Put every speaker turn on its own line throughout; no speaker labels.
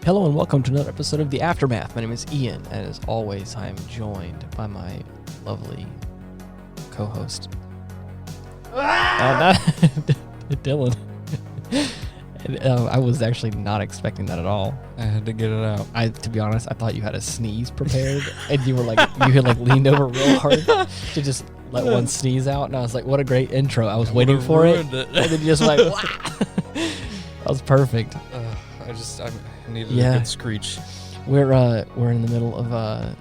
Hello and welcome to another episode of The Aftermath. My name is Ian, and as always, I am joined by my lovely co-host, Dylan. I was actually not expecting that at all.
I had to get it out.
To be honest, I thought you had a sneeze prepared, and you had leaned over real hard to just let one sneeze out, and I was like, "What a great intro!" I was waiting for it, and then you just like, "Wow!" That was perfect.
I needed a good screech.
We're in the middle of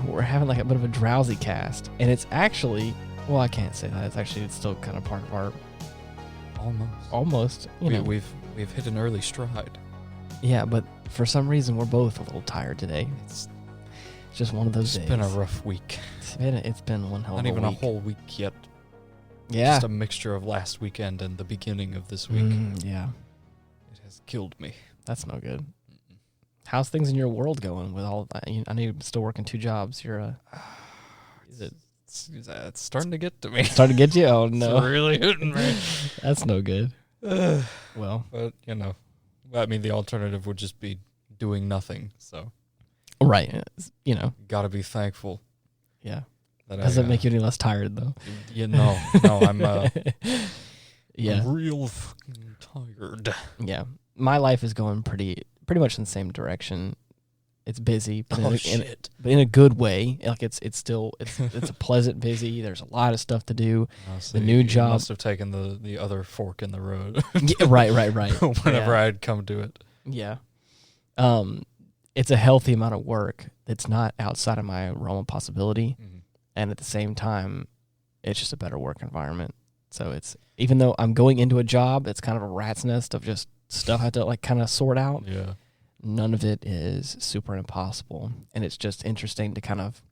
we're having like a bit of a drowsy cast, and it's actually, well, I can't say that. It's still kind of part of our almost.
We've hit an early stride.
Yeah, but for some reason we're both a little tired today. It's just one of those days.
It's been a rough week.
It's been one hell of a week.
Not even a whole week yet.
Yeah.
Just a mixture of last weekend and the beginning of this week.
Yeah.
It has killed me.
That's no good. How's things in your world going with all of that? I know you're still working 2 jobs. You're
It's starting to get to me.
Starting to get you? Oh, no.
It's really hitting me.
That's no good. Well.
But, the alternative would just be doing nothing, so.
Right.
Gotta be thankful.
Yeah. Doesn't make you any less tired, though.
No, I'm
yeah.
I'm real fucking tired.
Yeah. My life is going pretty much in the same direction. It's busy, but in a good way. Like it's a pleasant busy. There's a lot of stuff to do.
So
the new job
must have taken the other fork in the road.
Yeah, right.
Whenever I'd come to it.
Yeah. It's a healthy amount of work that's not outside of my realm of possibility. Mm-hmm. And at the same time, it's just a better work environment. So it's, even though I'm going into a job, it's kind of a rat's nest of just stuff I have to kind of sort out.
Yeah.
None of it is super impossible. And it's just interesting to kind of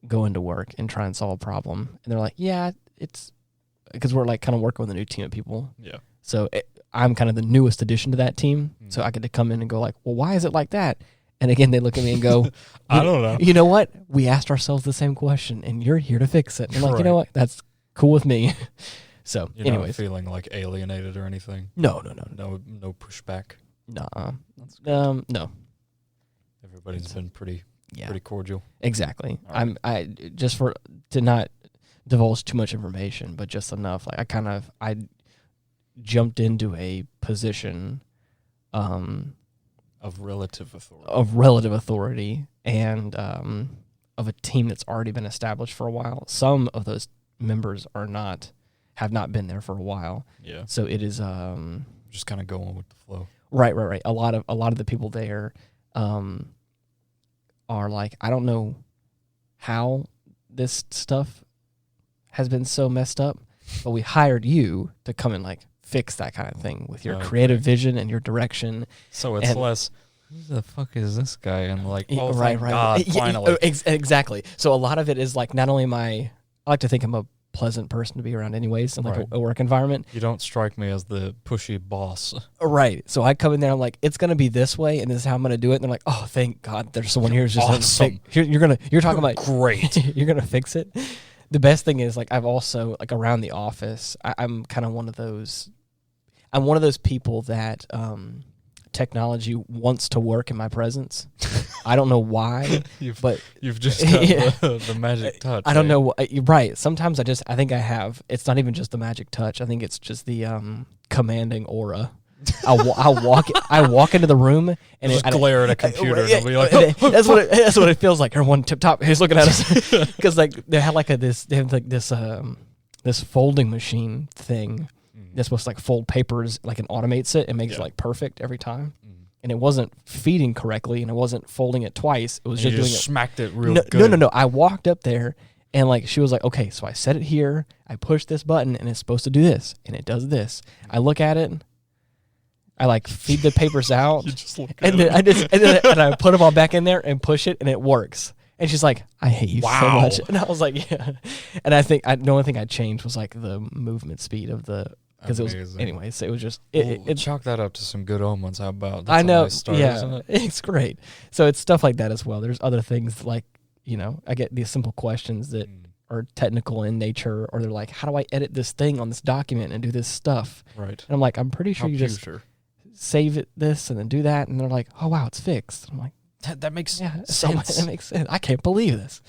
go into work and try and solve a problem. And they're like, yeah, it's because we're kind of working with a new team of people.
Yeah.
So I'm kind of the newest addition to that team. Mm-hmm. So I get to come in and go well, why is it like that? And again, they look at me and go,
I don't know.
You know what? We asked ourselves the same question, and you're here to fix it. And I'm like, you know what? That's cool with me. So,
you're
anyways.
Not feeling like alienated or anything?
No.
No pushback?
No.
Everybody's been pretty cordial.
Exactly.
Right.
I just to not divulge too much information, but just enough. I jumped into a position
of relative authority.
And of a team that's already been established for a while. Some of those members have not been there for a while.
Yeah.
So it is
just kind of going with the flow.
Right. A lot of the people there are like, I don't know how this stuff has been so messed up, but we hired you to come and fix that kind of thing with your creative vision and your direction.
So it's less, who the fuck is this guy? And
right.
God, finally.
Exactly. So a lot of it is not only I like to think I'm a pleasant person to be around anyways in a work environment.
You don't strike me as the pushy boss.
Right. So I come in there, I'm like, it's going to be this way, and this is how I'm going to do it. And they're like, oh, thank God there's someone here who's just
awesome.
You're talking about
great.
You're going to fix it. The best thing is I've also around the office, I'm kind of one of those people that technology wants to work in my presence. I don't know why, but
you've just got the magic touch.
I don't know. You're right. Sometimes I think I have. It's not even just the magic touch. I think it's just the commanding aura. I walk into the room and
just glare at a computer and be like,
that's what it feels like. Everyone tip top is looking at us because they have this folding machine thing that's supposed to fold papers and automates it and makes it perfect every time. And it wasn't feeding correctly, and it wasn't folding it twice. It was just doing it.
Smacked it real good.
No. I walked up there, and she was like, "Okay, so I set it here. I push this button, and it's supposed to do this, and it does this." I look at it. I feed the papers out, and then I put them all back in there and push it, and it works. And she's like, "I hate you so much." And I was like, "Yeah." And I think the only thing I changed was the movement speed of the. Because it was, anyways, it was just it
chalk that up to some good omens. How about?
That's
I know, a nice start, isn't it?
It's great. So it's stuff like that as well. There's other things I get these simple questions that are technical in nature, or they're like, how do I edit this thing on this document and do this stuff?
Right.
And I'm like, I'm pretty sure you just save this and then do that, and they're like, oh wow, it's fixed. I'm like,
That makes
sense.
sense.
That makes sense. I can't believe this.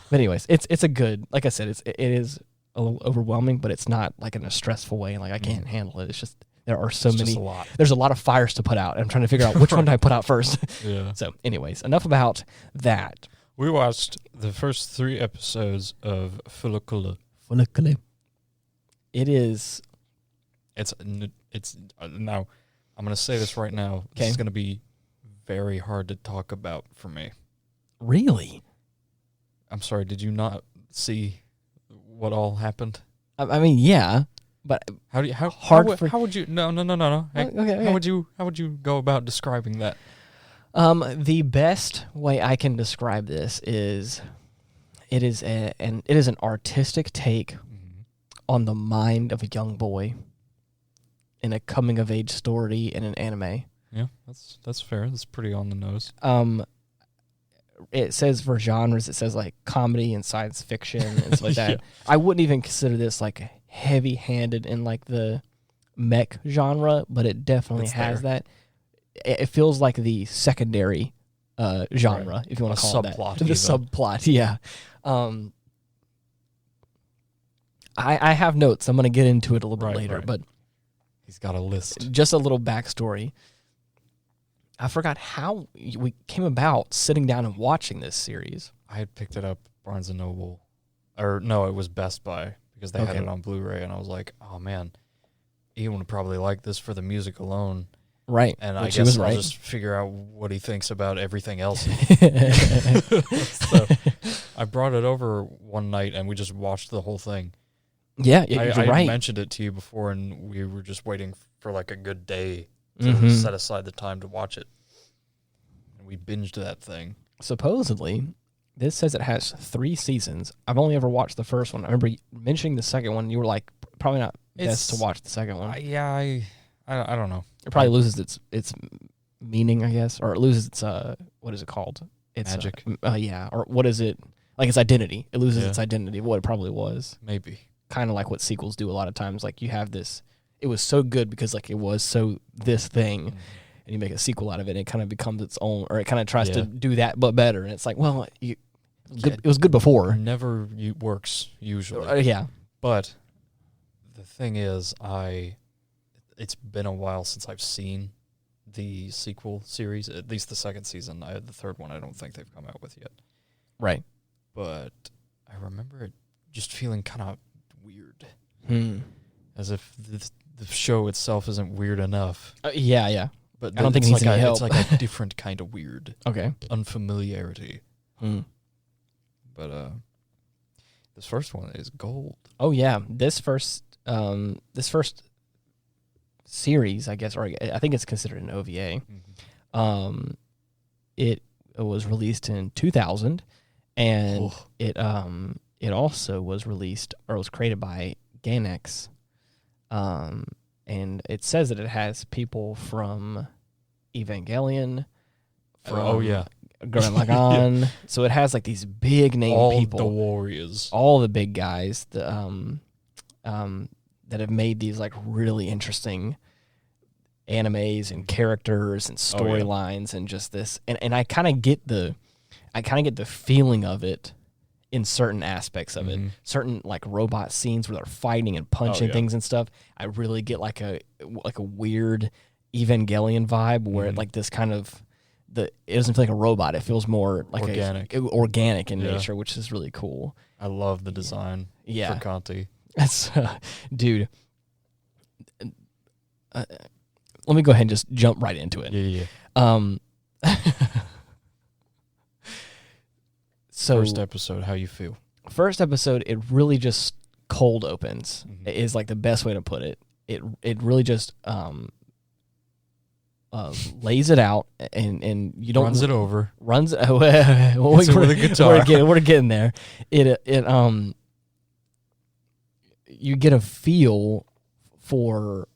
But anyways, it's a good, like I said, it is a little overwhelming, but it's not like in a stressful way. Like I can't handle it. It's just there are so many.
Just a lot.
There's a lot of fires to put out. And I'm trying to figure out which one do I put out first.
Yeah.
So, anyways, enough about that.
We watched the first 3 episodes of FLCL.
It is.
It's now. I'm gonna say this right now. This is gonna be very hard to talk about for me.
Really?
I'm sorry. Did you not see what all happened?
I mean, yeah, but
How would you? No.
Okay.
How would you go about describing that?
The best way I can describe this is, it is an artistic take on the mind of a young boy in a coming of age story in an anime.
Yeah, that's fair. That's pretty on the nose.
It says for genres, it says like comedy and science fiction and stuff like that.
Yeah.
I wouldn't even consider this like heavy-handed in like the mech genre, but it definitely has that. It feels like the secondary genre, right, if you want to call it that. The subplot, yeah. I have notes. I'm going to get into it a little bit later, but
he's got a list.
Just a little backstory. I forgot how we came about sitting down and watching this series.
I had picked it up Barnes & Noble. Or no, it was Best Buy because they had it on Blu-ray, and I was like, oh man, Ian would probably like this for the music alone.
Right.
And
Which
I guess
I'll
just figure out what he thinks about everything else. So I brought it over one night, and we just watched the whole thing.
Yeah, you're right.
I mentioned it to you before, and we were just waiting for like a good day to set aside the time to watch it. And we binged that thing.
Supposedly, this says it has 3 seasons. I've only ever watched the first one. I remember mentioning the second one. You were like, probably not best to watch the second one.
I don't know.
It probably loses its meaning, I guess, or it loses its what is it called? It's
magic.
Yeah, or what is it? Like its identity. It loses its identity of what it probably was.
Maybe.
Kind of like what sequels do a lot of times. Like you have this, it was so good because like it was so this thing, and you make a sequel out of it, and it kind of becomes its own, or it kind of tries to do that but better. And it's like, well, it was good before.
Never works usually.
Yeah.
But the thing is, it's been a while since I've seen the sequel series, at least the second season. The third one I don't think they've come out with yet.
Right.
But I remember it just feeling kind of weird. As if the show itself isn't weird enough.
Yeah.
But
I don't think it needs any help.
It's like a different kind of weird.
Okay.
Unfamiliarity. But this first one is gold.
Oh yeah, this first series, I guess, or I think it's considered an OVA. It was released in 2000, and it also was released or was created by Gainax. And it says that it has people from Evangelion, from Gurren Lagann. So it has like these big name people,
all the warriors,
all the big guys that have made these like really interesting animes and characters and storylines and just this. And I kind of get the feeling of it in certain aspects of it. Certain like robot scenes where they're fighting and punching things and stuff. I really get like a weird Evangelion vibe where like this kind of it doesn't feel like a robot. It feels more like organic in nature, which is really cool.
I love the design for Canti.
That's dude. Let me go ahead and just jump right into it.
Yeah.
So
first episode, how you feel?
First episode, it really just cold opens. Is like the best way to put it. It really just lays it out, and you don't
runs it over.
Runs with a guitar. We're getting there. You get a feel for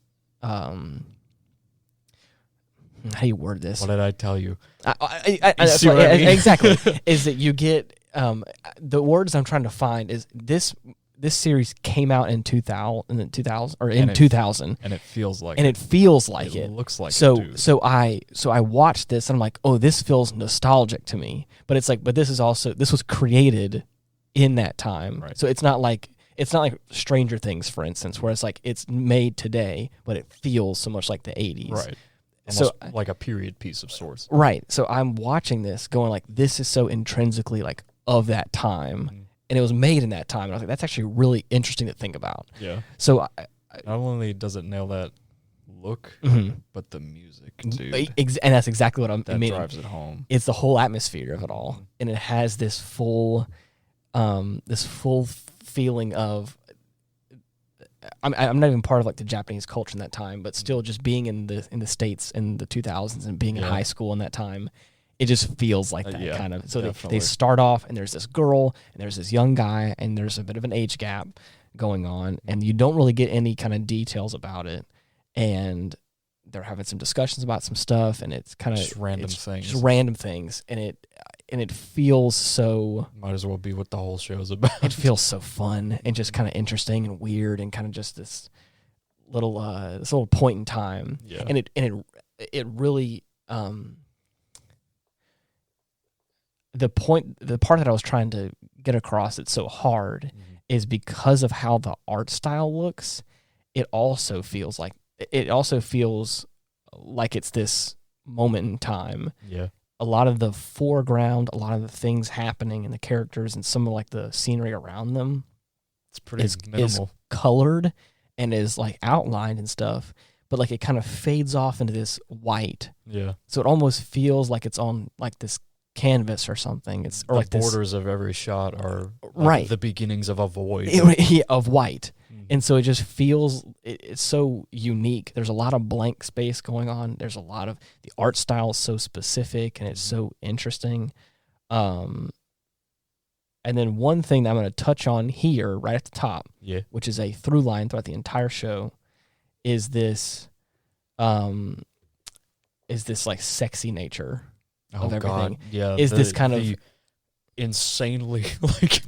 how do you word this?
What did I tell you?
See what I mean? Exactly. Is that you get the words I'm trying to find is this this series came out in 2000
And
2000,
and it feels like
and it feels like
it
it.
looks like
So
it too.
so I watched this and I'm like, oh, this feels nostalgic to me. But it's like, but this was created in that time.
Right.
So it's not like Stranger Things, for instance, where it's like it's made today, but it feels so much like the 80s.
Right.
So
Almost like a period piece of sorts.
right. So I'm watching this going like, this is so intrinsically like of that time.
Mhm.
And it was made in that time. And I was like, that's actually really interesting to think about.
Yeah.
So
Not only does it nail that look,
mhm.
but the music, dude.
And that's exactly what
That
meaning.
drives it home.
It's the whole atmosphere of it all.
Mhm.
And it has this full feeling of, I'm not even part of like the Japanese culture in that time, but still just being in the States in the 2000s and being in high school in that time, it just feels like that kind of. So they start off and there's this girl and there's this young guy and there's a bit of an age gap going on and you don't really get any kind of details about it. And they're having some discussions about some stuff and it's kind of
just random things.
Just random things. And it feels so...
Might as well be what the whole show's about.
It feels so fun and just kind of interesting and weird and kind of just this little point in time.
Yeah.
And it really the part that I was trying to get across it's so hard is because of how the art style looks. It also feels like it's this moment in time.
Yeah.
A lot of the foreground, a lot of the things happening and the characters and some of like the scenery around them
It's pretty minimal.
is colored and is like outlined and stuff, but like it kind of fades off into this white.
Yeah.
So it almost feels like it's on like this canvas or something. It's or
the
like
borders of every shot are
right.
the beginnings of a void.
Of white. And so it just feels, it's so unique. There's a lot of blank space going on. There's a lot of, the art style is so specific and it's so interesting. And then one thing that I'm going to touch on here right at the top, which is a through line throughout the entire show, is this like sexy nature of everything.
God. Yeah.
Is this kind of
insanely like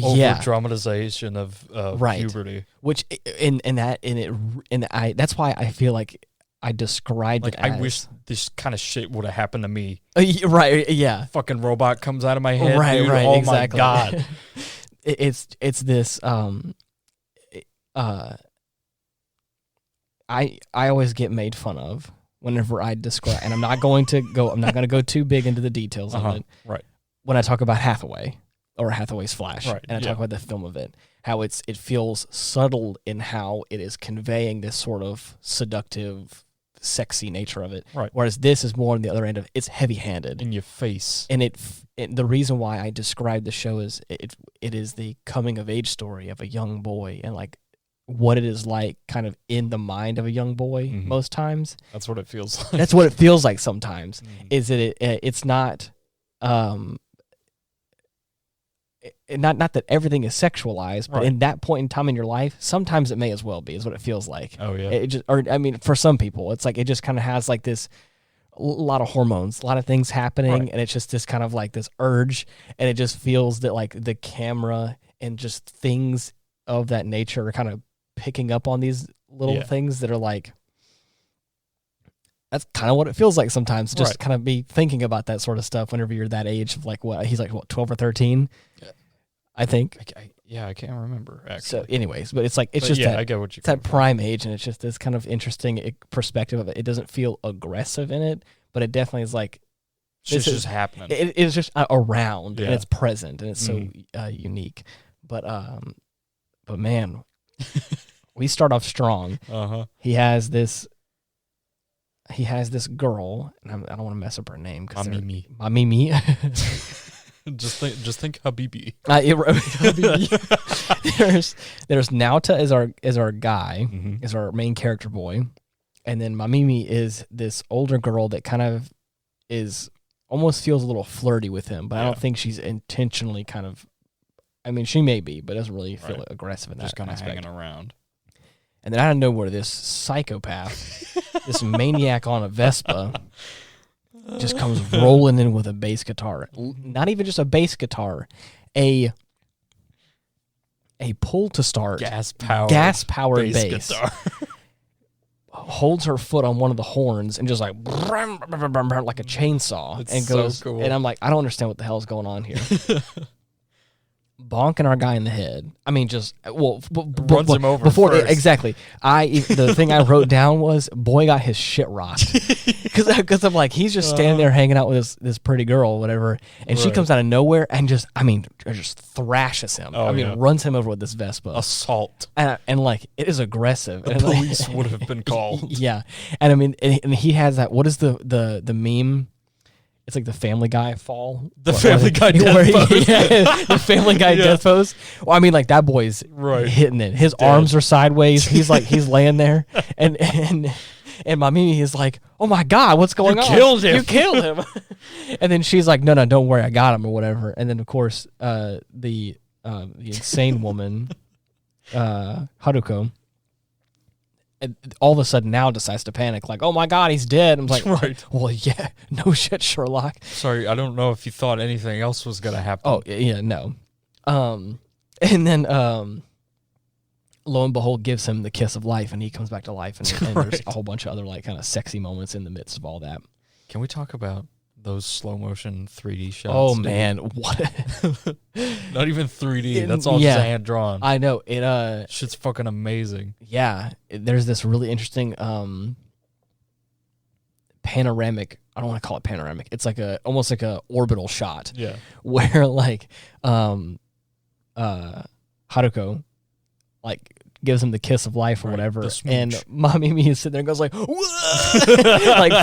over dramatization of
right.
puberty,
which that's why I feel like I described
like
it as,
I wish this kind of shit would have happened to me.
Right? Yeah.
Fucking robot comes out of my head.
Right.
Dude.
Right.
Oh
exactly.
my God.
It's this. I always get made fun of whenever I describe, and I'm not going to go too big into the details of it.
Right.
When I talk about Hathaway or Hathaway's Flash,
right.
and I talk about the film of it, how it feels subtle in how it is conveying this sort of seductive, sexy nature of it.
Right.
Whereas this is more on the other end of it's heavy-handed
in your face.
And the reason why I describe the show is it is the coming of age story of a young boy and like what it is like kind of in the mind of a young boy most times.
That's what it feels like.
That's what it feels like sometimes. Is that it's not not that everything is sexualized, but in that point in time in your life, sometimes it may as well be, is what it feels like.
Oh yeah.
For some people, it's like it just kind of has like this a lot of hormones, a lot of things happening, and it's just this kind of like this urge, and it just feels that like the camera and just things of that nature are kind of picking up on these little things that are like, that's kind of what it feels like sometimes, just kind of be thinking about that sort of stuff whenever you're that age of like, what, he's like, what, 12 or 13, I think.
I can't remember, actually.
So anyways, but it's like, it's just
I get what you
it's that prime age, and it's just this kind of interesting perspective of it. It doesn't feel aggressive in it, but it definitely is like,
it's just happening.
It is just around, and it's present, and it's so unique. But man, we start off strong. He has this girl, and I don't want to mess up her name. Mamimi.
Just think Habibi.
There's Naota as our guy, as our main character boy, and then Mamimi is this older girl that kind of almost feels a little flirty with him, but I don't think she's intentionally kind of. I mean, she may be, but doesn't really feel aggressive in that.
Just kind of
aspect.
hanging around.
And then out of nowhere, this psychopath, this maniac on a Vespa, just comes rolling in with a bass guitar. Not even just a bass guitar, a a pull to start
gas powered
bass
guitar.
holds her foot on one of the horns and just like like a chainsaw
It's
and goes.
so cool.
And I'm like, I don't understand what the hell's going on here. Bonking our guy in the head. I mean, just
runs him over
before
first.
Exactly. The thing I wrote down was, boy got his shit rocked, because I'm like, he's just standing there hanging out with this pretty girl or whatever, and she comes out of nowhere and just thrashes him. Runs him over with this Vespa.
Assault.
And like, it is aggressive.
The police would have been called.
Yeah, and I mean, and he has that. What is the meme? It's like the Family Guy fall.
The Family Guy death pose.
Yeah, the Family Guy death pose. Well, I mean, like, that boy's hitting it. His arms are sideways. He's laying there, and my Mimi is like, "Oh my God, what's going on? You killed him." And then she's like, "No, don't worry, I got him," or whatever. And then of course, the insane woman, Haruko, all of a sudden now decides to panic, like, "Oh my God, he's dead." I'm like, well, yeah, no shit, Sherlock.
Sorry, I don't know if you thought anything else was gonna happen.
Oh yeah, no. And then lo and behold, gives him the kiss of life, and he comes back to life, and there's a whole bunch of other like kind of sexy moments in the midst of all that.
Can we talk about those slow motion 3D shots?
Oh man, what?
Not even 3D. That's all just hand drawn.
I know it.
Shit's fucking amazing.
Yeah, there's this really interesting panoramic. I don't want to call it panoramic. It's like almost like a orbital shot.
Yeah,
where like Haruko like gives him the kiss of life or whatever, and Mimi is sitting there and goes like, like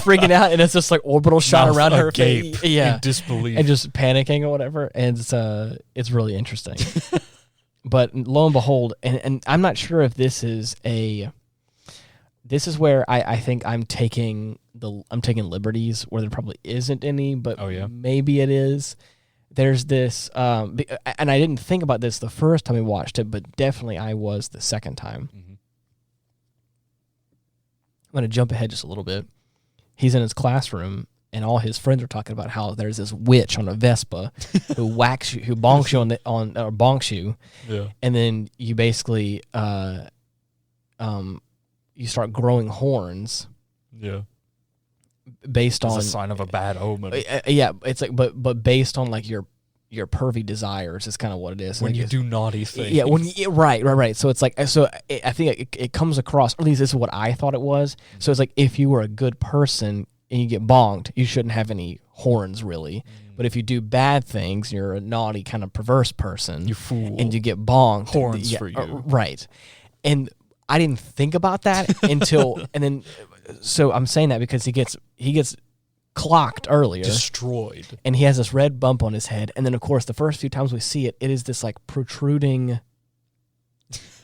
freaking out, and it's just like orbital shot around her face,
in disbelief,
and just panicking or whatever, and it's really interesting. But lo and behold, and I'm not sure if this is where I think I'm taking liberties where there probably isn't any, but maybe it is. There's this, and I didn't think about this the first time we watched it, but definitely I was the second time. Mm-hmm. I'm going to jump ahead just a little bit. He's in his classroom, and all his friends are talking about how there's this witch on a Vespa who bonks you, and then you basically, you start growing horns.
Yeah.
Based on
a sign of a bad omen.
Yeah, it's like, but based on like your pervy desires is kind of what it is.
When you do naughty things.
Yeah, right. So it's like, I think it comes across, or at least this is what I thought it was. Mm-hmm. So it's like, if you were a good person and you get bonked, you shouldn't have any horns really. Mm-hmm. But if you do bad things, you're a naughty kind of perverse person.
You fool.
And you get bonked.
Horns for you.
Right. And I didn't think about that until, and then, so I'm saying that because he gets clocked earlier,
destroyed,
and he has this red bump on his head. And then, of course, the first few times we see it, it is this like protruding,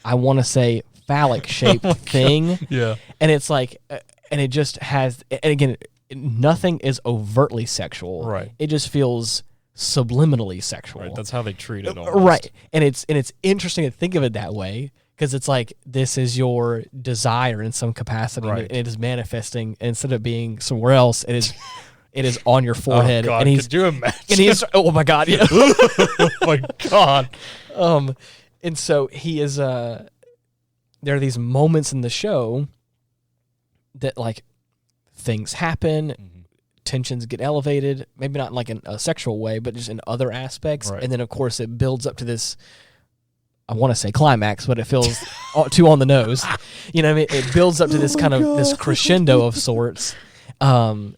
I want to say phallic shaped thing.
Yeah,
and it's like, and it just has, and again, nothing is overtly sexual.
Right.
It just feels subliminally sexual.
Right. That's how they treat it. Almost.
Right. And it's interesting to think of it that way. Because it's like, this is your desire in some capacity, and it is manifesting. And instead of being somewhere else, it is on your forehead.
Oh God,
and
could you imagine?
And he's, oh my God, yeah.
Oh my God.
And so he is. There are these moments in the show that like things happen, mm-hmm. tensions get elevated. Maybe not like in a sexual way, but just in other aspects. Right. And then of course it builds up to this. I want to say climax, but it feels too on the nose. You know what I mean? It builds up to this kind of this crescendo of sorts. And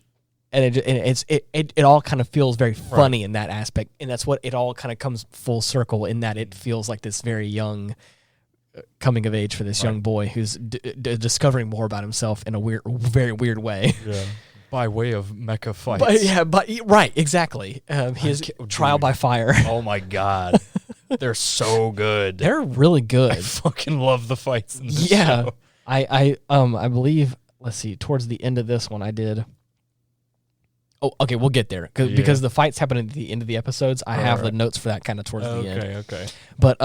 it all kind of feels very funny in that aspect. And that's what it all kind of comes full circle in that it feels like this very young coming of age for this young boy who's discovering more about himself in a very weird way.
Yeah. By way of mecha fights.
Right, exactly. His trial by fire.
Oh my God. They're so good.
They're really good.
I fucking love the fights in this show.
I believe, let's see, towards the end of this one I did. Oh, okay, we'll get there. Because the fights happen at the end of the episodes. I have the notes for that kind of towards the end.
Okay.
But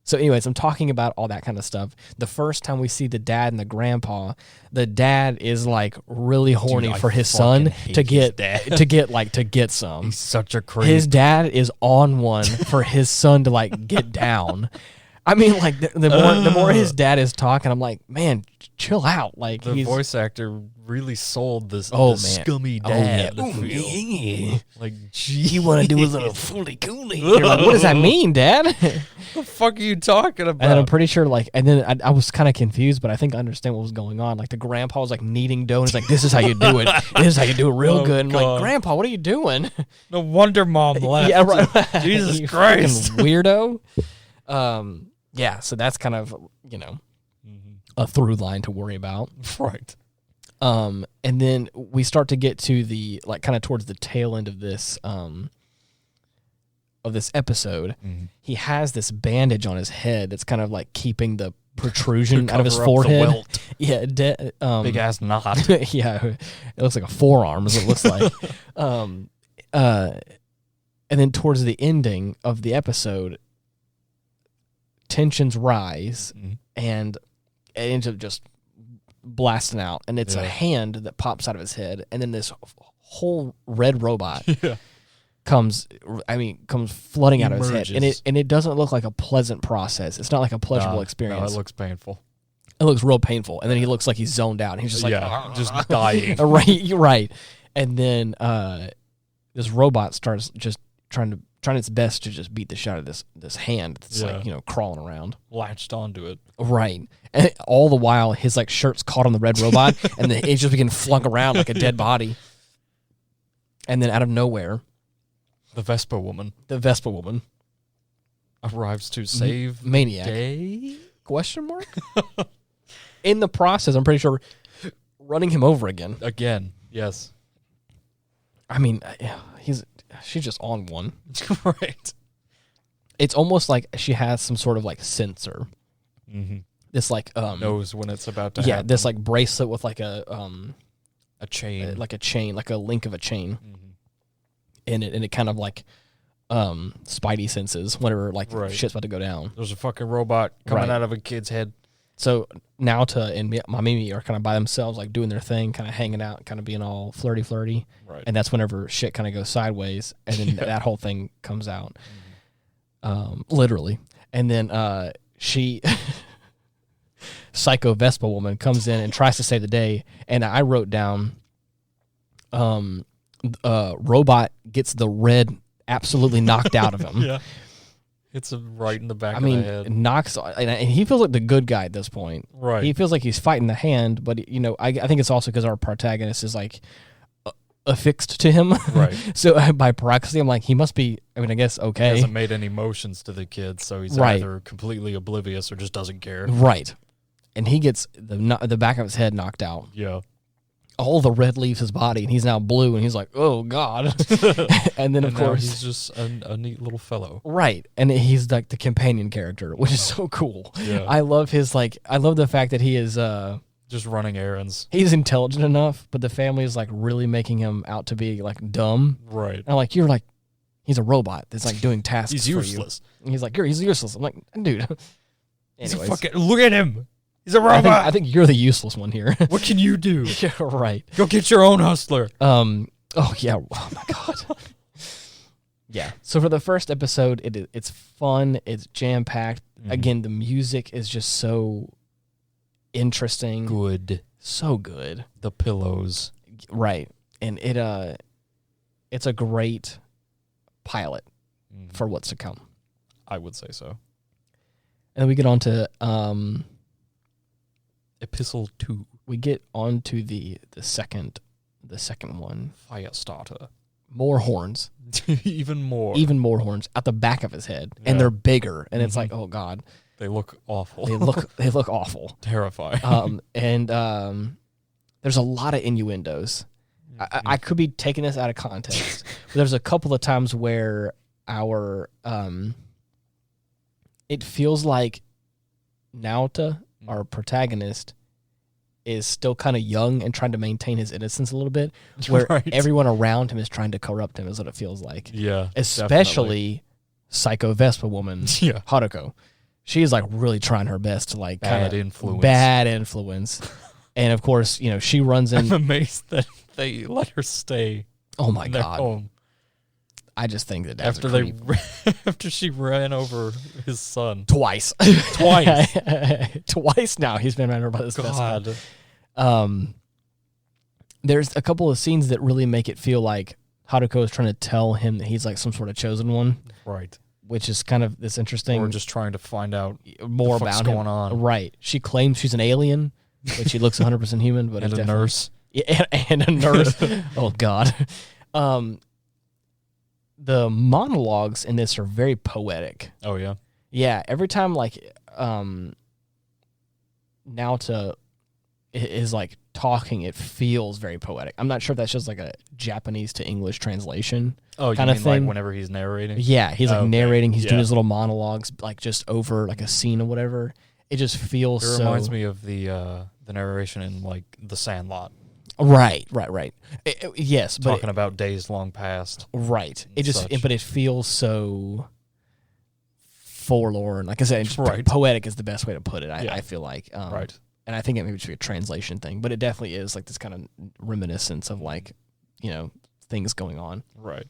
so anyways, I'm talking about all that kind of stuff. The first time we see the dad and the grandpa, the dad is like really horny for his son to get some.
He's such a creep.
His dad is on one for his son to like get down. I mean, like the more his dad is talking, I'm like, man, chill out. Like
the voice actor really sold this,
man,
scummy dad.
Yeah.
Like, geez.
You want to do a little fooly cooly? You're like, what does that mean, Dad?
What the fuck are you talking about?
And I'm pretty sure, like, and then I was kind of confused, but I think I understand what was going on. Like, the grandpa was like kneading dough, and he's like, "This is how you do it. This is how you do it real good." And I'm like, "Grandpa, what are you doing?"
No wonder Mom left.
Yeah, right.
Jesus
You
Christ,
fucking weirdo. Yeah, so that's kind of a through line to worry about,
right?
And then we start to get to the like kind of towards the tail end of this episode. He has this bandage on his head that's kind of like keeping the protrusion out of his forehead. Yeah,
big ass knot.
Yeah, it looks like a forearm is what it looks like. And then towards the ending of the episode, tensions rise and it ends up just blasting out, and it's a hand that pops out of his head, and then this whole red robot comes flooding out of his head, and it doesn't look like a pleasant process. It's not like a pleasurable experience.
No, it looks painful.
It looks real painful, and then he looks like he's zoned out, and he's just like
just dying.
right. And then this robot starts just trying its best to just beat the shit out of this hand that's like crawling around,
latched onto it.
Right. And all the while his like shirt's caught on the red robot and it just began flung around like a dead body. And then out of nowhere,
the Vespa woman arrives to save
Maniac.
Day?
Question mark? In the process, I'm pretty sure running him over again.
Again, yes.
I mean, she's just on one.
Right.
It's almost like she has some sort of like sensor. This like
knows when it's about to happen.
This like bracelet with like a
chain,
like a link of a chain in it, and it kind of like spidey senses whenever like shit's about to go down.
There's a fucking robot coming out of a kid's head.
So Nauta and Mimi are kind of by themselves, like doing their thing, kind of hanging out, kind of being all flirty.
Right.
And that's whenever shit kind of goes sideways, and then that whole thing comes out, literally. And then she, Psycho Vespa woman, comes in and tries to save the day. And I wrote down, robot gets the red absolutely knocked out of him.
Yeah. Hits him right in the back of the head.
Knocks, and he feels like the good guy at this point.
Right.
He feels like he's fighting the hand, but I think it's also because our protagonist is like affixed to him.
Right.
So by proxy, I'm like, he must be. I mean, I guess okay.
He hasn't made any motions to the kid, so he's either completely oblivious or just doesn't care.
Right. And he gets the back of his head knocked out.
Yeah.
All the red leaves his body, and he's now blue, and he's like, oh, God. And then, of course...
he's just a neat little fellow.
Right. And he's like the companion character, which is so cool.
Yeah.
I love the fact that he is...
just running errands.
He's intelligent enough, but the family is like really making him out to be like dumb.
Right.
And I'm like, you're like... He's a robot that's like doing tasks
he's useless.
For you. And he's like, he's useless. I'm like, dude.
Anyways. Look at him. He's a robot.
I think you're the useless one here.
What can you do?
Yeah, right.
Go get your own hustler.
Oh yeah. Oh my God. Yeah. So for the first episode, it's fun. It's jam packed. Again, the music is just so interesting.
Good.
So good.
The pillows.
Right. And it's a great pilot for what's to come.
I would say so.
And then we get on to
Epistle 2.
We get on to the second one.
Firestarter.
More horns.
Even more
horns at the back of his head. And they're bigger. And it's like, oh God.
They look awful.
They look awful.
Terrifying.
And there's a lot of innuendos. I could be taking this out of context. But there's a couple of times where it feels like Nauta, our protagonist, is still kind of young and trying to maintain his innocence a little bit, where everyone around him is trying to corrupt him, is what it feels like.
Yeah.
Especially Psycho Vespa woman, Haruko. She's like really trying her best to like
bad influence.
And of course, she runs in.
I'm amazed that they let her stay.
Oh my God.
Home.
I just think that that's
after she ran over his son
twice. Twice now he's been ran over by this best friend. There's a couple of scenes that really make it feel like Haruko is trying to tell him that he's like some sort of chosen one.
Right.
Which is kind of this interesting.
Or just trying to find out
more about
what's going on.
Right. She claims she's an alien, but she looks 100% human. But
and a nurse.
Yeah, and a nurse. Oh, God. The monologues in this are very poetic.
Oh, yeah?
Yeah. Every time, like, Naota is, like, talking, it feels very poetic. I'm not sure if that's just, like, a Japanese to English translation.
Oh,
kind
you
of
mean
thing.
Like whenever he's narrating?
Yeah, he's like narrating. He's doing
Yeah.
his little monologues, like just over like a scene or whatever. It just feels
It reminds me of the narration in like The Sandlot.
Right. Yes, but
Talking about days long past.
Right. It just, but it feels so forlorn. Like I said, just poetic is the best way to put it. I feel like.
Right.
And I think it maybe should be a translation thing, but it definitely is like this kind of reminiscence of like, you know, things going on.
Right.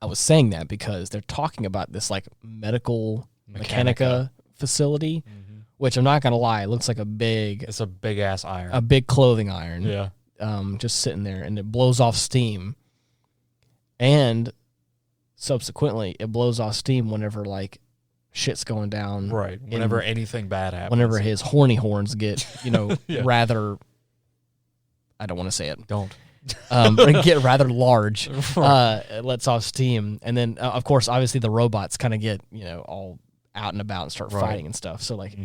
I was saying that because they're talking about this like medical mechanica facility, which I'm not gonna lie, it looks like it's
a big ass iron,
a big clothing iron.
Yeah.
Just sitting there, and it blows off steam, and subsequently it blows off steam whenever like shit's going down.
Right. Whenever anything bad happens.
Whenever his horny horns get, you know, rather. I don't want to say it.
Don't.
Get rather large, it lets off steam, and then of course obviously the robots kind of get, you know, all out and about and start fighting and stuff, so like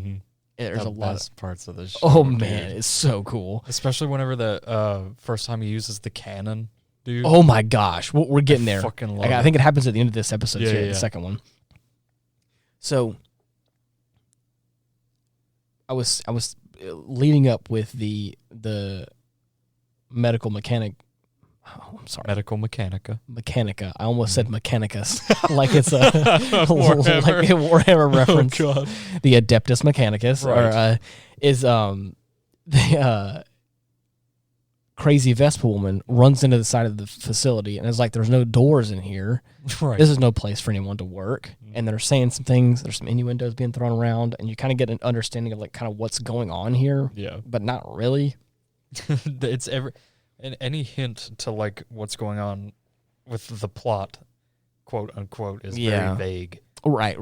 there's a lot of
parts of this show.
Oh man, it's so cool,
especially whenever the first time he uses the cannon, dude.
Oh my gosh, we're getting there.
Fucking love it.
I think it happens at the end of this episode too,
yeah.
the second one. So I was leading up with the medical mechanic. Oh, I'm sorry.
Medical mechanica.
Mechanica. I almost said mechanicus, like it's a Warhammer reference.
Oh God.
The Adeptus Mechanicus,
right.
Is the crazy Vespa woman runs into the side of the facility and is like, "There's no doors in here.
Right.
This is no place for anyone to work." And they're saying some things. There's some innuendos being thrown around, and you kind of get an understanding of like kind of what's going on here.
Yeah,
but not really.
It's any hint to like what's going on with the plot, quote unquote, is very vague.
Right.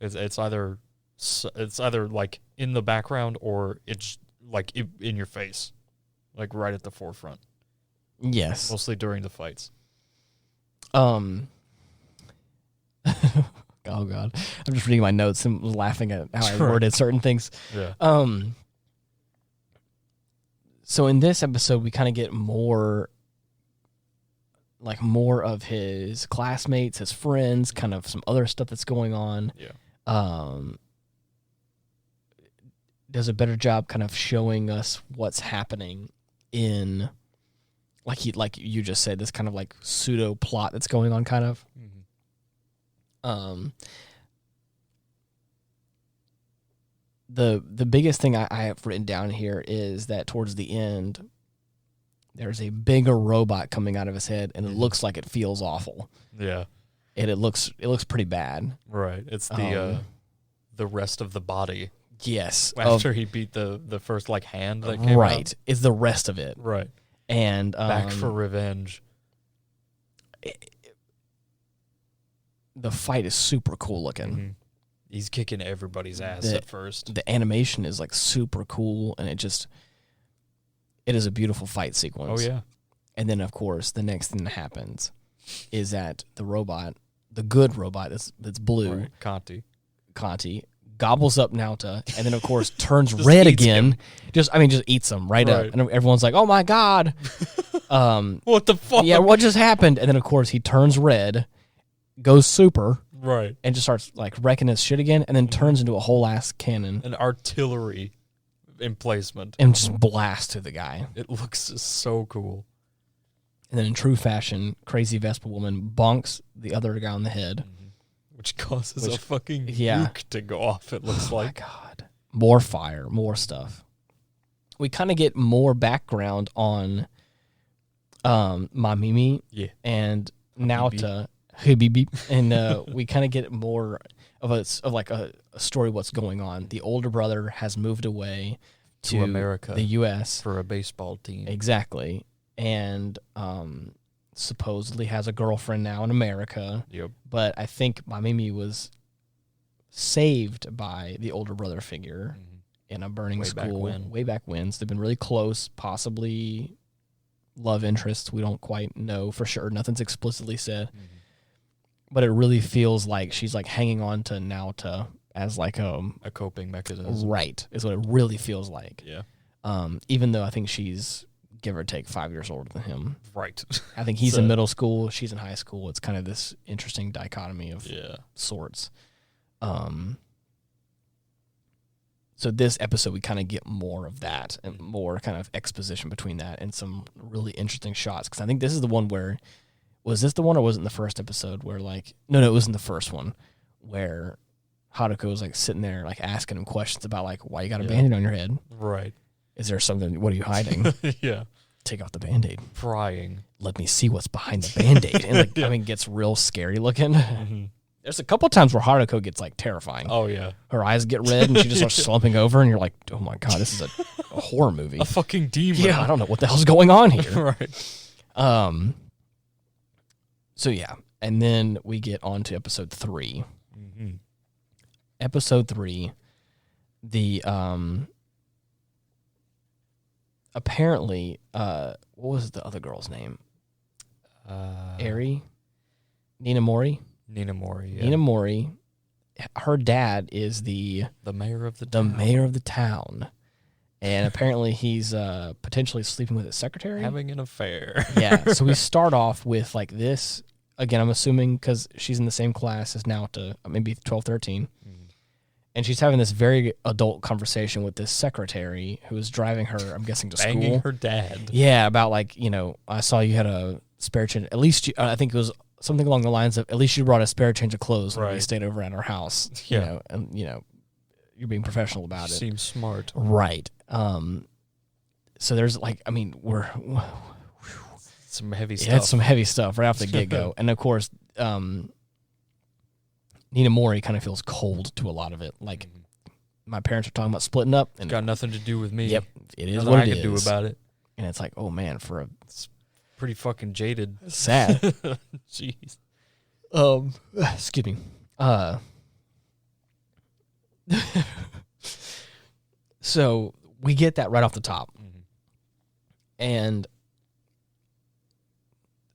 It's either like in the background or it's like in your face, like right at the forefront.
Yes,
mostly during the fights.
Oh God, I'm just reading my notes and laughing at how I worded certain things.
Yeah.
So in this episode, we kind of get more of his classmates, his friends, kind of some other stuff that's going on.
Yeah.
Does a better job kind of showing us what's happening in, like you just said, this kind of like pseudo plot that's going on, kind of. The biggest thing I have written down here is that towards the end, there's a bigger robot coming out of his head, and it looks like it feels awful.
Yeah,
and it looks pretty bad.
Right, it's the rest of the body.
Yes,
after he beat the first like hand that came
right,
out.
Is the rest of it.
Right,
and
back for revenge.
The fight is super cool looking.
He's kicking everybody's ass at first.
The animation is like super cool, and it is a beautiful fight sequence.
Oh yeah.
And then of course the next thing that happens is that the good robot that's blue,
right.
Canti gobbles up Naota, and then of course turns red again. Just eats him right up, and everyone's like, "Oh my God,
what the fuck?
Yeah, what just happened?" And then of course he turns red, goes super.
Right.
And just starts like wrecking his shit again, and then turns into a whole ass cannon.
An artillery emplacement.
And just blasts to the guy.
It looks so cool.
And then in true fashion, crazy Vespa woman bonks the other guy on the head.
Which causes a fucking nuke to go off, it looks like.
Oh my God. More fire, more stuff. We kind of get more background on Mamimi and Naota. And we kind of get more of a story of what's going on. The older brother has moved away to
America,
the U.S.
for a baseball team.
Exactly. And supposedly has a girlfriend now in America.
Yep.
But I think Mamimi was saved by the older brother figure in a burning school way back when. So they've been really close, possibly love interests. We don't quite know for sure. Nothing's explicitly said. But it really feels like she's like hanging on to Naota as like a
coping mechanism.
Right, is what it really feels like.
Yeah.
Even though I think she's give or take 5 years older than him.
Right.
I think he's in middle school, she's in high school. It's kind of this interesting dichotomy of sorts. So this episode, we kind of get more of that and more kind of exposition between that and some really interesting shots. Because I think this is the one where, was this the one or was it in the first episode where like, no, it was in the first one where Haruko was like sitting there like asking him questions about like, why you got a Band-Aid on your head?
Right.
Is there something, what are you hiding?
Yeah.
Take off the Band-Aid.
Prying.
Let me see what's behind the Band-Aid. And like, I mean, gets real scary looking. There's a couple times where Haruko gets like terrifying.
Oh yeah.
Her eyes get red and she just starts slumping over and you're like, oh my God, this is a horror movie.
A fucking demon.
Yeah, I don't know what the hell's going on here.
Right.
So yeah, and then we get on to episode 3. Episode 3, the apparently what was the other girl's name? Eri? Nina Mori?
Nina Mori. Yeah.
Nina Mori. Her dad is the
mayor of the town.
The mayor of the town. And apparently he's potentially sleeping with his secretary.
Having an affair.
Yeah. So we start off with like this. Again, I'm assuming because she's in the same class as Naota, maybe 12, 13. And she's having this very adult conversation with this secretary who is driving her, I'm guessing, to
Banging
school.
her dad.
Yeah, about like, I saw you had a spare change. At least, I think it was something along the lines of, at least you brought a spare change of clothes when you stayed over at our house.
Yeah.
You're being professional about it.
Seems smart.
Right. So there's like, I mean, we're...
Some heavy stuff.
Yeah, it's some heavy stuff right off the get-go. And of course, Nina Mori kind of feels cold to a lot to it. Like, my parents are talking about splitting up. And
it's got nothing to do with me.
Yep, it is
nothing
what
I
it
can
is.
do about it.
And it's like, oh man,
it's pretty fucking jaded.
Sad.
Jeez.
Excuse me. So we get that right off the top. And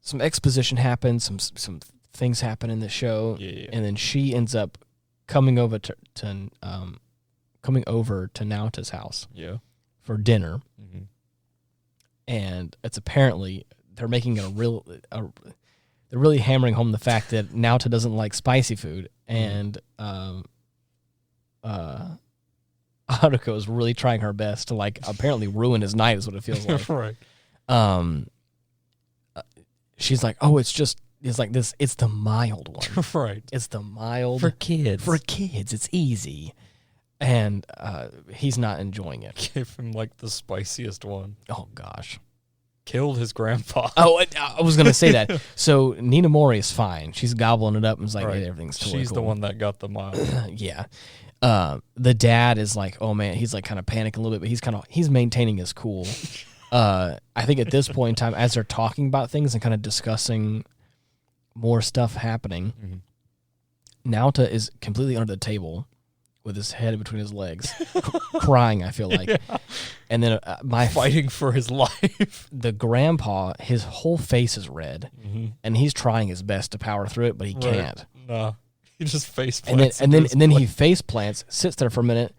some exposition happens, some things happen in the show, and then she ends up coming over to Naota's house for dinner, and it's apparently they're making it they're really hammering home the fact that Naota doesn't like spicy food, and Haruko is really trying her best to like apparently ruin his night is what it feels like.
Right.
She's like, oh, it's like this. It's the mild one.
Right.
It's the mild.
For kids.
For kids. It's easy. And he's not enjoying it.
Gave him like the spiciest one.
Oh, gosh.
Killed his grandpa.
Oh, I was going to say that. So Nina Mori is fine. She's gobbling it up and is like,
right.
hey, everything's totally
She's
cool.
the one that got the mild.
Yeah. The dad is like, oh, man, he's like kind of panicking a little bit, but he's maintaining his cool. I think at this point in time, as they're talking about things and kind of discussing more stuff happening, Naota is completely under the table with his head between his legs, crying, I feel like. Yeah. And then
fighting for his life.
The grandpa, his whole face is red, and he's trying his best to power through it, but he can't.
No, he just face plants.
And then he face plants, sits there for a minute,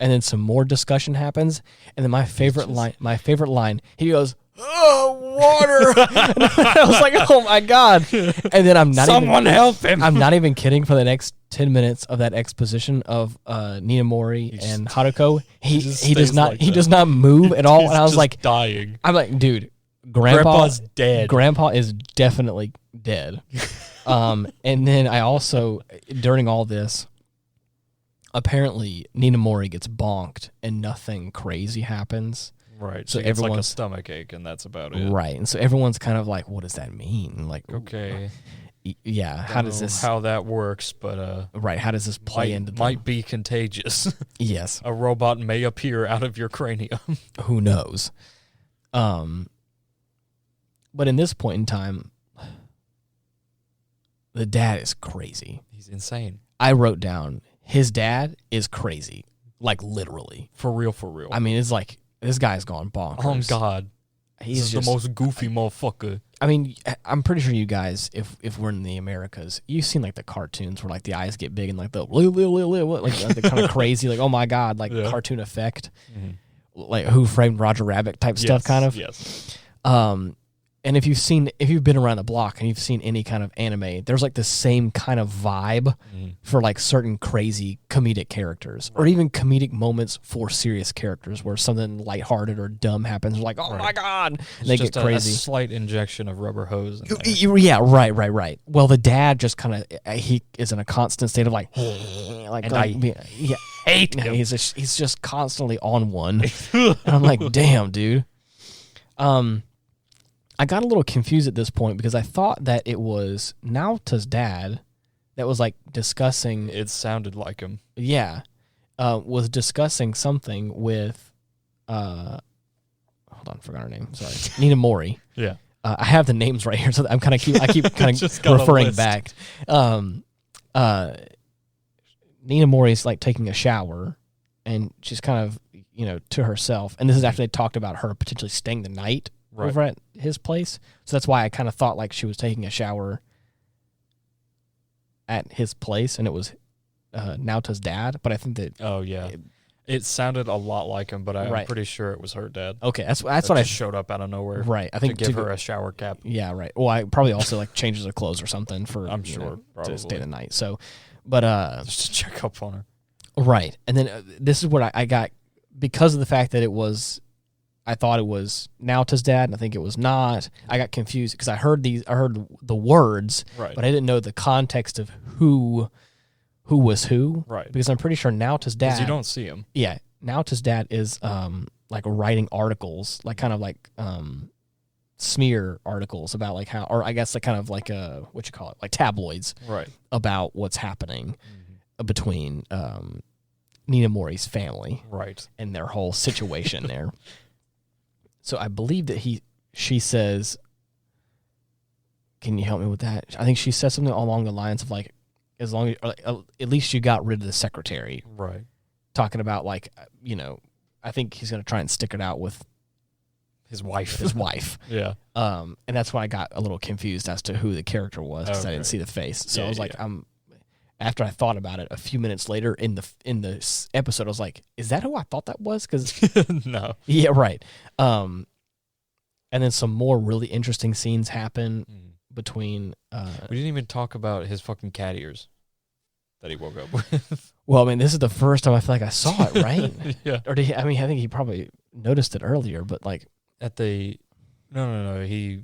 and then some more discussion happens, and then my favorite line, he goes, "Oh, water!" I was like, "Oh my God!" And then
someone help him.
I'm not even kidding. For the next 10 minutes of that exposition of Nina Mori and Haruko, he does not move at all. And I was like,
dying.
I'm like, dude,
Grandpa's dead.
Grandpa is definitely dead. And then I also, during all this, apparently Nina Mori gets bonked and nothing crazy happens.
Right. So it's like a stomach ache and that's about it.
Right. And so everyone's kind of like, what does that mean? Like,
okay.
Yeah, how does this
how that works? But
right? How does this play into
might be contagious.
Yes,
a robot may appear out of your cranium.
Who knows? But in this point in time, the dad is crazy.
He's insane.
I wrote down his dad is crazy, like literally.
For real.
I mean, it's like this guy's gone bonkers.
Oh God,
he's
just the most goofy motherfucker.
I mean, I'm pretty sure you guys, if we're in the Americas, you've seen like the cartoons where like the eyes get big and like the like they're kind of crazy, like oh my God, like cartoon effect, like Who Framed Roger Rabbit type stuff, kind of.
Yes.
And if you've been around the block and you've seen any kind of anime, there's like the same kind of vibe for like certain crazy comedic characters, or even comedic moments for serious characters where something lighthearted or dumb happens. Like, oh my God, and they get crazy.
A slight injection of rubber hose.
Yeah, right. Well, the dad just kind of he is in a constant state of like
hate him.
He's just constantly on one, and I'm like, damn, dude. I got a little confused at this point because I thought that it was Naota's dad that was like discussing.
It sounded like him.
Yeah, was discussing something with. Hold on, forgot her name. Sorry, Nina Mori.
Yeah,
I have the names right here, so I keep kind of referring back. Nina Mori's like taking a shower, and she's kind of to herself, and this is after they talked about her potentially staying the night. Right. Over at his place. So that's why I kind of thought like she was taking a shower at his place, and it was Naota's dad. But I think that...
Oh, yeah. It sounded a lot like him, but I'm pretty sure it was her dad.
Okay, that's what I...
showed up out of nowhere.
Right. I think
to give her a shower cap.
Yeah, right. Well, I probably also like changes her clothes or something for...
I'm sure, probably.
To stay the night. So, but...
just to check up on her.
Right. And then this is what I got... Because of the fact that it was... I thought it was Naota's dad, and I think it was not. I got confused because I heard the words, but I didn't know the context of who was who.
Right.
Because I'm pretty sure Naota's dad.
Because you don't see him.
Yeah, Naota's dad is like writing articles, like kind of like smear articles about like how, or I guess like kind of like what you call it, like tabloids,
right?
About what's happening between Nina Mori's family,
right,
and their whole situation there. So I believe that she says, can you help me with that? I think she says something along the lines of like, as long as, at least you got rid of the secretary.
Right.
Talking about like, I think he's going to try and stick it out with
his wife.
Yeah. And that's why I got a little confused as to who the character was because I didn't see the face. So I was like, after I thought about it, a few minutes later in the episode, I was like, "Is that who I thought that was?" Because
no,
yeah, right. And then some more really interesting scenes happen between.
We didn't even talk about his fucking cat ears that he woke up with.
Well, I mean, this is the first time I feel like I saw it, right?
Yeah.
Or did he, I think he probably noticed it earlier, but like
at the no, he.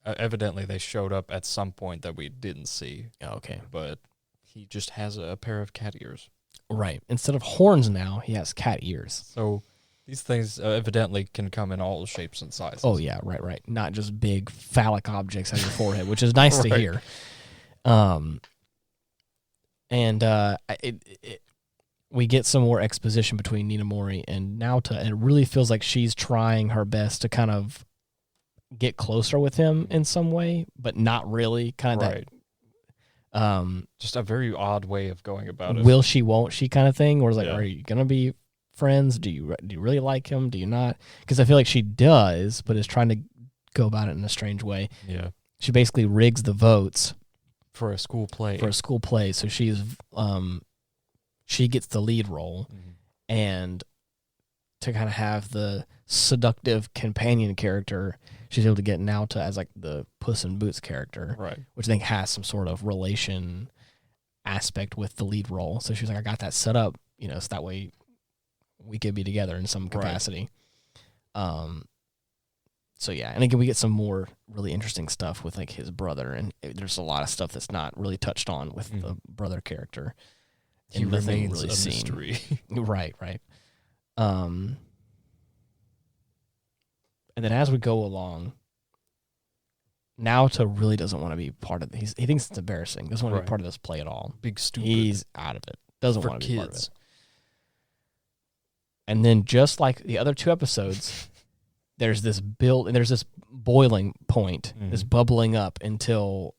Evidently, they showed up at some point that we didn't see.
Oh, okay.
But he just has a pair of cat ears.
Right. Instead of horns now, he has cat ears.
So these things evidently can come in all shapes and sizes.
Oh, yeah. Right. Not just big phallic objects on your forehead, which is nice to hear. We get some more exposition between Nina Mori and Naota, and it really feels like she's trying her best to kind of get closer with him in some way, but not really. Kind of that.
Just a very odd way of going about it.
Will she, won't she kind of thing, where it's like, are you gonna be friends? Do you really like him? Do you not? Because I feel like she does, but is trying to go about it in a strange way.
Yeah.
She basically rigs the votes
for a school play.
So she's she gets the lead role, and to kind of have the seductive companion character, she's able to get Naota as like the Puss in Boots character,
right? Which
I think has some sort of relation aspect with the lead role. So she's like, I got that set up, so that way we could be together in some capacity. So yeah, and again, we get some more really interesting stuff with like his brother, and there's a lot of stuff that's not really touched on with the brother character.
He remains really a mystery.
Right. And then as we go along, Naoto really doesn't want to be part of it. He thinks it's embarrassing. Doesn't want to be part of this play at all.
Big stupid.
He's out of it. Doesn't want to be part of it.
Kids.
And then just like the other 2 episodes, there's this boiling point, this bubbling up until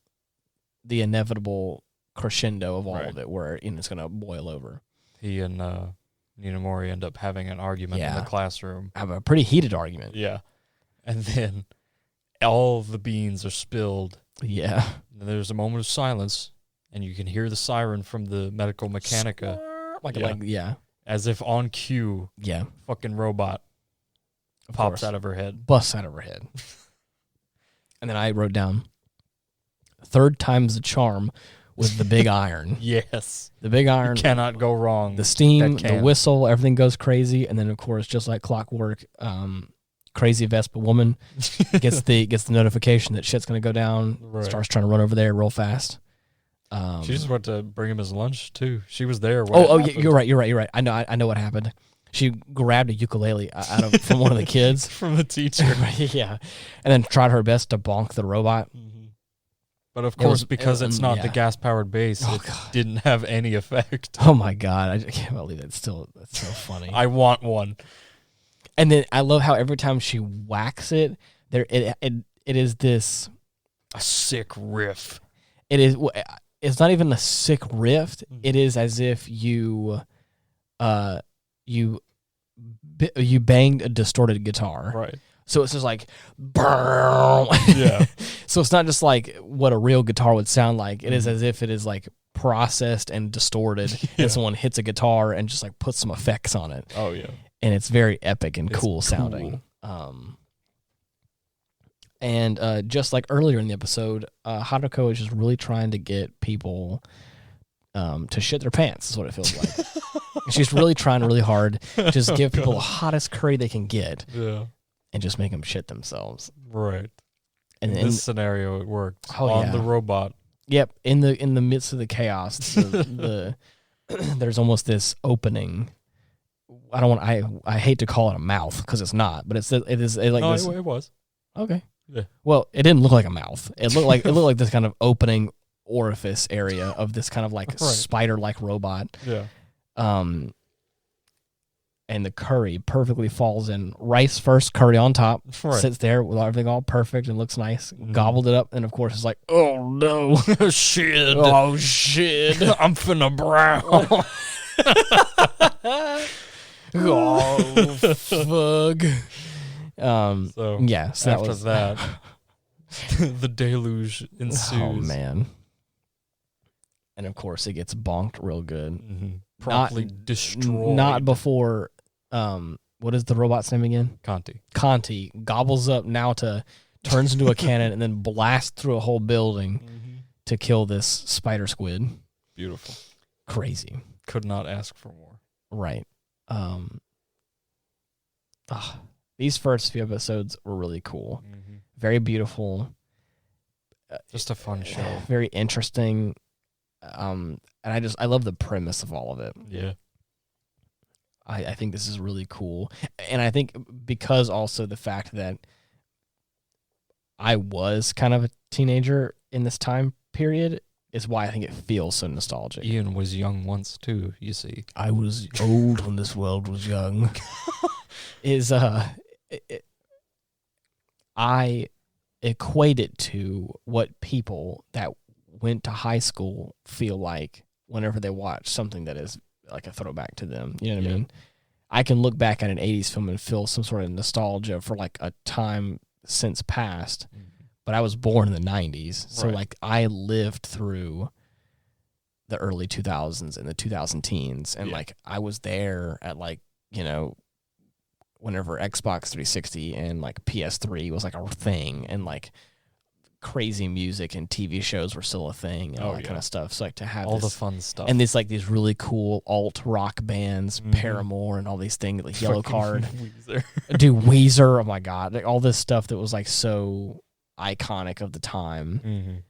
the inevitable crescendo of all of it, where it's going to boil over.
He and Ninamori end up having an argument in the classroom.
Have a pretty heated argument.
Yeah. And then all the beans are spilled.
Yeah.
And there's a moment of silence, and you can hear the siren from the medical mechanica. As if on cue.
Yeah.
Fucking robot pops out of her head.
Busts out of her head. And then I wrote down, 3rd time's the charm with the big iron.
Yes.
The big iron.
You cannot go wrong.
The steam, the whistle, everything goes crazy. And then, of course, just like clockwork, crazy Vespa woman gets the notification that shit's going to go down, starts trying to run over there real fast.
She just went to bring him his lunch, too. She was there.
Yeah, you're right. I know what happened. She grabbed a ukulele from one of the kids.
From the teacher.
Yeah. And then tried her best to bonk the robot.
But of course, because it's not the gas-powered bass, it didn't have any effect.
Oh my God. I can't believe that's so funny.
I want one.
And then I love how every time she whacks it, it is this...
a sick riff.
It is... It's not even a sick riff. It is as if you banged a distorted guitar.
Right.
So it's just like, yeah. So it's not just like what a real guitar would sound like. It is as if it is like processed and distorted, and someone hits a guitar and just like puts some effects on it.
Oh yeah.
And it's very epic and cool sounding. And just like earlier in the episode, Haruko is just really trying to get people to shit their pants, is what it feels like. She's really trying really hard to just give people the hottest curry they can get.
Yeah.
And just make them shit themselves.
Right.
And
in this scenario, it worked.
On
the robot.
Yep. In the midst of the chaos, there's almost this opening. I hate to call it a mouth because it's not, but it
was.
Okay.
Yeah.
Well, it didn't look like a mouth. It looked like this kind of opening orifice area of this kind of like spider-like robot.
Yeah.
And the curry perfectly falls in. Rice first, curry on top. Right. Sits there with everything all perfect and looks nice. Gobbled it up, and of course it's like, oh no,
shit!
Oh shit!
I'm finna brown.
Oh fuck.
So after that, the deluge ensues.
Oh man! And of course it gets bonked real good.
Promptly destroyed.
Not before. What is the robot's name again?
Canti
gobbles up Naoto, turns into a cannon, and then blasts through a whole building to kill this spider squid.
Beautiful.
Crazy.
Could not ask for more.
Right. These first few episodes were really cool. Very beautiful.
Just a fun show.
Very interesting. And I love the premise of all of it.
Yeah.
I think this is really cool. And I think because also the fact that I was kind of a teenager in this time period is why I think it feels so nostalgic.
Ian was young once too, you see.
I was old when this world was young. I equate it to what people that went to high school feel like whenever they watch something that is like a throwback to them. You know what I mean? I can look back at an 80s film and feel some sort of nostalgia for like a time since past, but I was born in the 90s. So like I lived through the early 2000s and the 2000 teens. And like I was there at like, you know, whenever Xbox 360 and like PS3 was like a thing, and like crazy music and TV shows were still a thing and all that kind of stuff. So like to have
all the fun stuff
and these like these really cool alt rock bands, Paramore and all these things, like Yellow Card, Weezer. Oh my God, like all this stuff that was like so iconic of the time.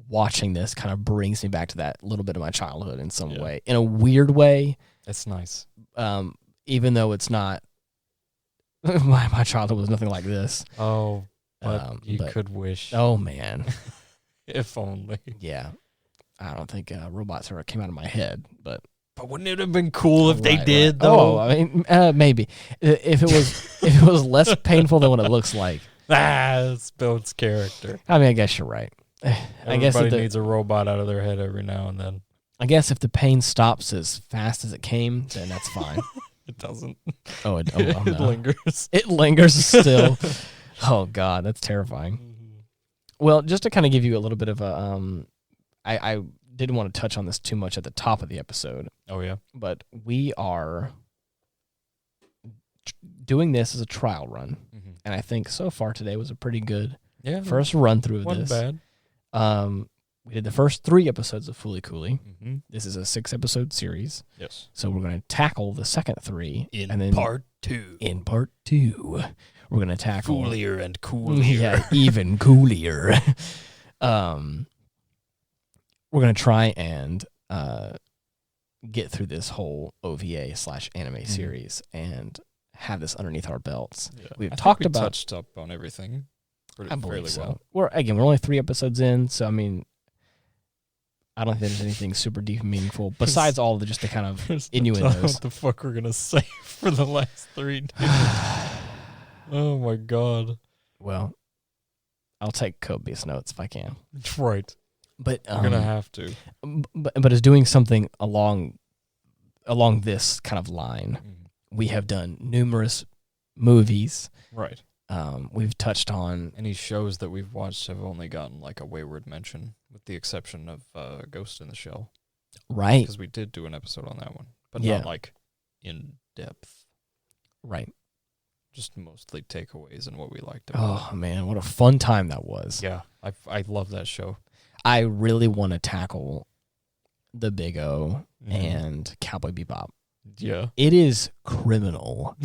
Watching this kind of brings me back to that little bit of my childhood in some way, in a weird way.
It's nice,
even though it's not. My childhood was nothing like this.
Oh. But you could wish.
Oh, man.
If only.
Yeah. I don't think robots ever came out of my head, but
wouldn't it have been cool if they did, though?
Oh, I mean, maybe. If it was less painful than what it looks like.
It builds character.
I mean, I guess you're right.
Everybody needs a robot out of their head every now and then.
I guess if the pain stops as fast as it came, then that's fine.
It doesn't.
It
Lingers.
It lingers still. Oh, God, that's terrifying.
Mm-hmm.
Well, just to kind of give you a little bit of a, I didn't want to touch on this too much at the top of the episode.
Oh, yeah?
But we are doing this as a trial run. Mm-hmm. And I think so far today was a pretty good first run through of this.
Wasn't bad.
We did the first 3 episodes of Fooly Cooly. Mm-hmm. This is a 6-episode series.
Yes.
So we're going to tackle the second 3.
In part 2.
In part 2, we're going to tackle...
Foolier and coolier.
Yeah, even coolier. We're going to try and get through this whole OVA/anime series and have this underneath our belts. Yeah. We've talked about...
touched up on everything.
I believe so. Well. We're only 3 episodes in, so I mean, I don't think there's anything super deep and meaningful besides all just the kind of innuendos.
What the fuck we're gonna say for the last 3 days? Oh my god.
Well, I'll take copious notes if I can.
Right.
But
we're gonna have to.
But it's doing something along this kind of line. Mm-hmm. We have done numerous movies.
Right.
We've touched on...
Any shows that we've watched have only gotten like a wayward mention, with the exception of Ghost in the Shell.
Right.
Because we did do an episode on that one, but not like in depth.
Right.
Just mostly takeaways and what we liked about it.
Oh, man, what a fun time that was.
Yeah, I love that show.
I really want to tackle the Big O and Cowboy Bebop.
Yeah.
It is criminal,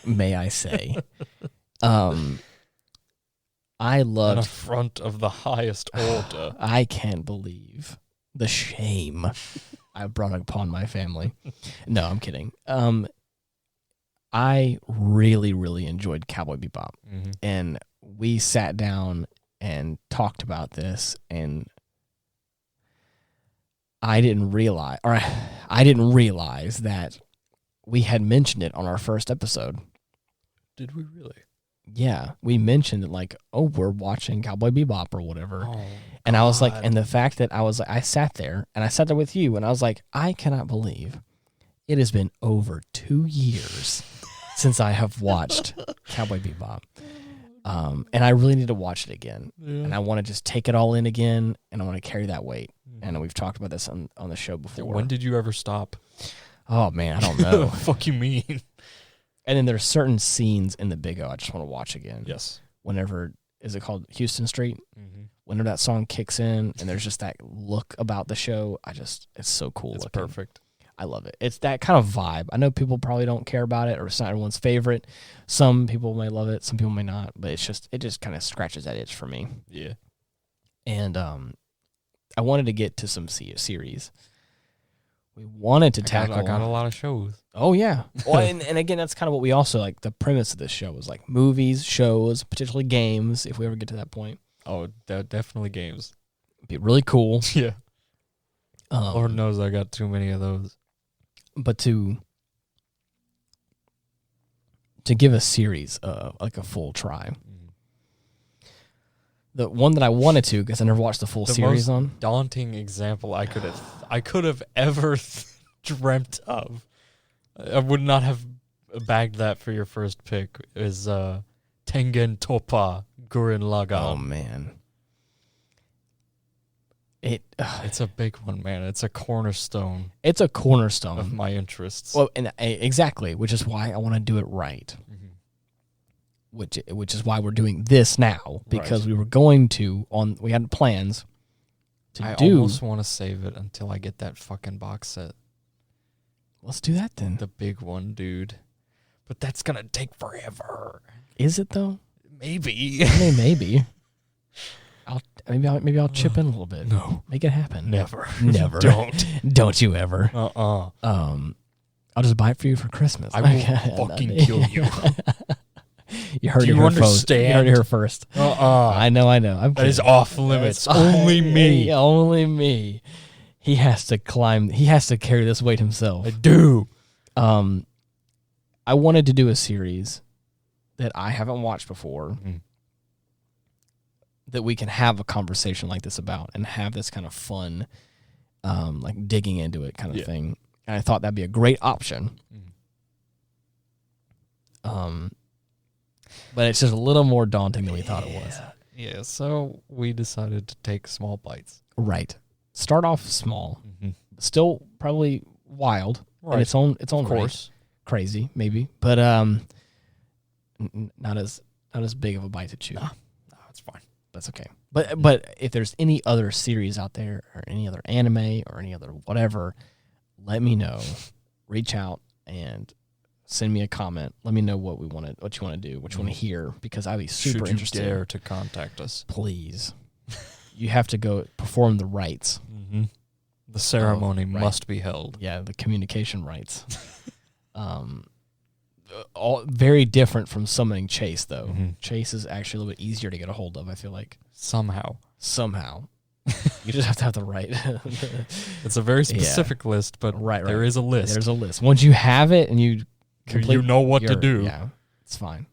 may I say. I love...
An affront of the highest order.
I can't believe the shame I brought upon my family. No, I'm kidding. I really, really enjoyed Cowboy Bebop. Mm-hmm. And we sat down and talked about this, and I didn't realize that we had mentioned it on our first episode.
Did we really?
Yeah, we mentioned it like, oh, we're watching Cowboy Bebop or whatever.
Oh,
and I was like, and the fact that I sat there with you, and I was like, I cannot believe it has been over 2 years since I have watched Cowboy Bebop. And I really need to watch it again. Yeah. And I want to just take it all in again, and I want to carry that weight. And we've talked about this on the show before.
When did you ever stop?
Oh, man, I don't know.
Fuck you mean?
And then there's certain scenes in the Big O I just want to watch again.
Yes.
Whenever, is it called Houston Street?
Mm-hmm.
Whenever that song kicks in and there's just that look about the show, it's so cool.
It's
looking.
Perfect.
I love it. It's that kind of vibe. I know people probably don't care about it, or it's not everyone's favorite. Some people may love it, some people may not, but it just kind of scratches that itch for me.
Yeah.
And I wanted to get to some series. We wanted to tackle...
I got a lot of shows.
Oh, yeah. Well, and again, that's kind of what we also like. The premise of this show was like movies, shows, potentially games, if we ever get to that point.
Oh, definitely games.
It'd be really cool.
Yeah. Lord knows I got too many of those.
But to give a series like a full try. The one that I wanted to, because I never watched the full series on.
Daunting example I could have ever dreamt of. I would not have bagged that for your first pick. Is Tengen Toppa Gurren Lagann.
Oh man,
it's a big one, man. It's a cornerstone.
It's a cornerstone
of my interests.
Well, and exactly, which is why I want to do it right. Which is why we're doing this now, because we were going to we had plans to
I
do.
I almost want to save it until I get that fucking box set.
Let's do that then.
The big one, dude. But that's gonna take forever.
Is it though?
Maybe.
Maybe. Maybe I'll chip in a little bit.
No,
make it happen.
Never.
Don't you ever.
I'll
just buy it for you for Christmas.
I will fucking kill you.
You heard
Do
it
you
here first. You
understand?
heard it here first. I know.
That is off limits. Only me.
Only me. He has to climb. He has to carry this weight himself.
I do.
I wanted to do a series that I haven't watched before that we can have a conversation like this about and have this kind of fun, like digging into it kind of thing. And I thought that'd be a great option. But it's just a little more daunting than we thought it was.
Yeah, so we decided to take small bites.
Right. Start off small. Still probably wild in its own course. Crazy, maybe. But not as big of a bite to chew.
No, it's fine.
That's okay. But if there's any other series out there or any other anime or any other whatever, let me know. Reach out and send me a comment. Let me know what you want to do, what you want to hear, because I'd be super interested.
Should you dare to contact us,
please. You have to go perform the rites.
The ceremony must be held.
Yeah, the communication rites. All very different from summoning Chase, though. Chase is actually a little bit easier to get a hold of, I feel like.
Somehow.
You just have to have the right.
It's a very specific list, but there is a list.
There's a list. Once you have it and you
know what to do.
Yeah, it's fine.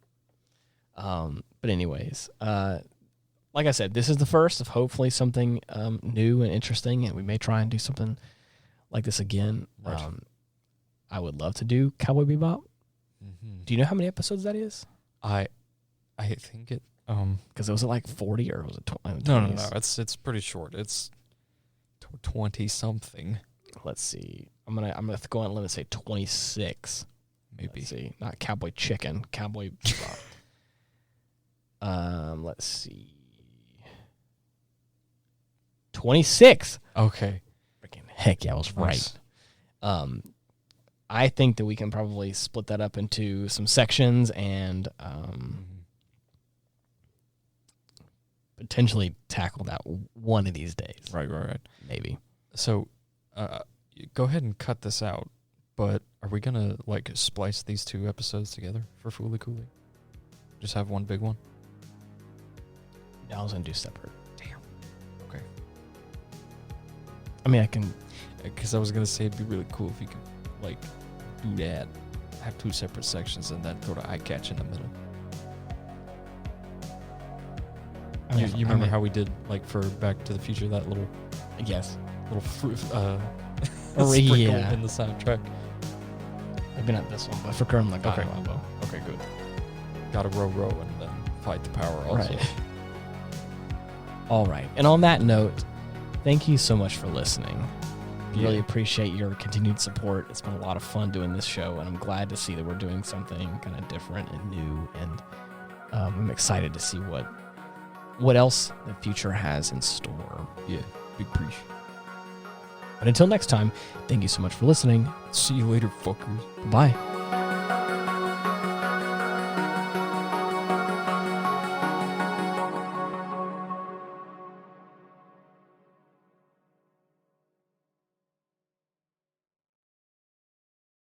But anyways, like I said, this is the first of hopefully something new and interesting, and we may try and do something like this again.
Right.
I would love to do Cowboy Bebop. Do you know how many episodes that is?
I think it
because was it like 40 or was it 20?
No. It's pretty short. It's 20 something.
Let's see. I'm gonna go on a limit and say 26.
Maybe.
Let's see, not Cowboy Chicken, Cowboy Bebop. Let's see. 26.
Okay.
Freaking heck yeah, I was right. I think that we can probably split that up into some sections and potentially tackle that one of these days.
Right.
Maybe.
So, go ahead and cut this out. But are we gonna like splice these two episodes together for Fooly Cooly? Just have one big one?
No, I was gonna do separate.
Damn. Okay.
I mean, I can.
Because I was gonna say it'd be really cool if you could like do that, have two separate sections, and then throw the eye catch in the middle. You remember how we did like for Back to the Future, that little sprinkle in the soundtrack.
Maybe not this one, but for Colonel Nagato.
Okay, good. Got to row and then fight the power also.
Right. All right. And on that note, thank you so much for listening. Really appreciate your continued support. It's been a lot of fun doing this show, and I'm glad to see that we're doing something kind of different and new, and I'm excited to see what else the future has in store.
Yeah, big preach.
But until next time, thank you so much for listening.
See you later, fuckers.
Bye.